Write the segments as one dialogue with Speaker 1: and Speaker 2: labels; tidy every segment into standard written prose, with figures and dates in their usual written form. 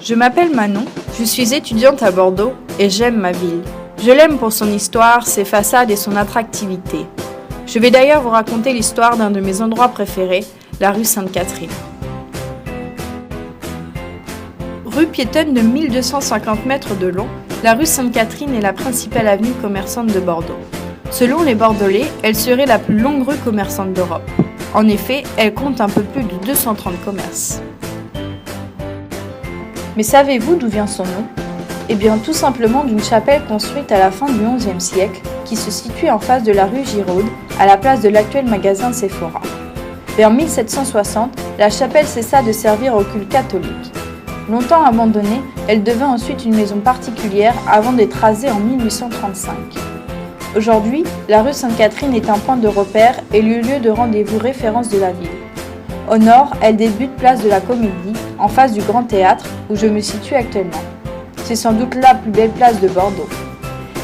Speaker 1: Je m'appelle Manon, je suis étudiante à Bordeaux et j'aime ma ville. Je l'aime pour son histoire, ses façades et son attractivité. Je vais d'ailleurs vous raconter l'histoire d'un de mes endroits préférés, la rue Sainte-Catherine. Rue piétonne de 1250 mètres de long, la rue Sainte-Catherine est la principale avenue commerçante de Bordeaux. Selon les Bordelais, elle serait la plus longue rue commerçante d'Europe. En effet, elle compte un peu plus de 230 commerces. Mais savez-vous d'où vient son nom ? Eh bien, tout simplement d'une chapelle construite à la fin du XIe siècle, qui se situe en face de la rue Giraud, à la place de l'actuel magasin Sephora. Vers 1760, la chapelle cessa de servir au culte catholique. Longtemps abandonnée, elle devint ensuite une maison particulière avant d'être rasée en 1835. Aujourd'hui, la rue Sainte-Catherine est un point de repère et le lieu de rendez-vous référence de la ville. Au nord, elle débute place de la Comédie, en face du Grand Théâtre, où je me situe actuellement. C'est sans doute la plus belle place de Bordeaux.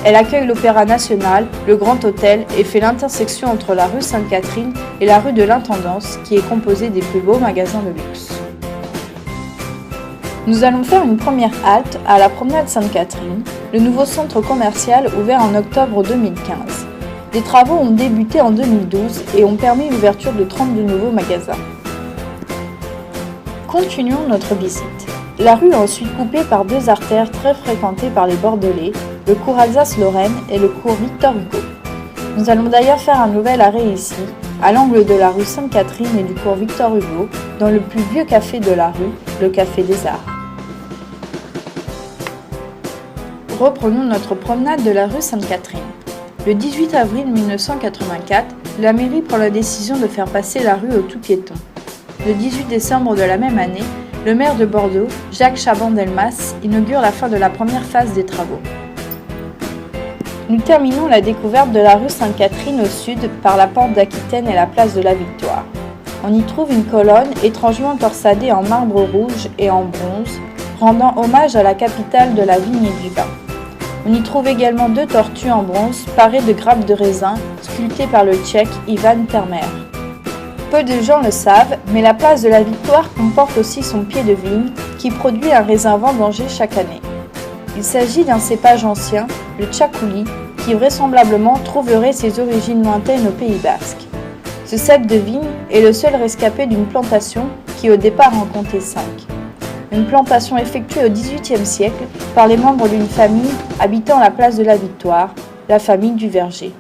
Speaker 1: Elle accueille l'Opéra National, le Grand Hôtel et fait l'intersection entre la rue Sainte-Catherine et la rue de l'Intendance, qui est composée des plus beaux magasins de luxe. Nous allons faire une première halte à la promenade Sainte-Catherine, le nouveau centre commercial ouvert en octobre 2015. Les travaux ont débuté en 2012 et ont permis l'ouverture de 32 nouveaux magasins. Continuons notre visite. La rue est ensuite coupée par deux artères très fréquentées par les Bordelais, le cours Alsace-Lorraine et le cours Victor Hugo. Nous allons d'ailleurs faire un nouvel arrêt ici, à l'angle de la rue Sainte-Catherine et du cours Victor Hugo, dans le plus vieux café de la rue, le Café des Arts. Reprenons notre promenade de la rue Sainte-Catherine. Le 18 avril 1984, la mairie prend la décision de faire passer la rue aux tout-piétons. Le 18 décembre de la même année, le maire de Bordeaux, Jacques Chaban-Delmas, inaugure la fin de la première phase des travaux. Nous terminons la découverte de la rue Sainte-Catherine au sud par la porte d'Aquitaine et la place de la Victoire. On y trouve une colonne étrangement torsadée en marbre rouge et en bronze, rendant hommage à la capitale de la vigne et du vin. On y trouve également deux tortues en bronze parées de grappes de raisin sculptées par le Tchèque Ivan Termer. Peu de gens le savent, mais la place de la Victoire comporte aussi son pied de vigne qui produit un raisin vendangé chaque année. Il s'agit d'un cépage ancien, le Tchakouli, qui vraisemblablement trouverait ses origines lointaines au Pays Basque. Ce cep de vigne est le seul rescapé d'une plantation qui au départ en comptait 5. Une plantation effectuée au XVIIIe siècle par les membres d'une famille habitant la place de la Victoire, la famille du Verger.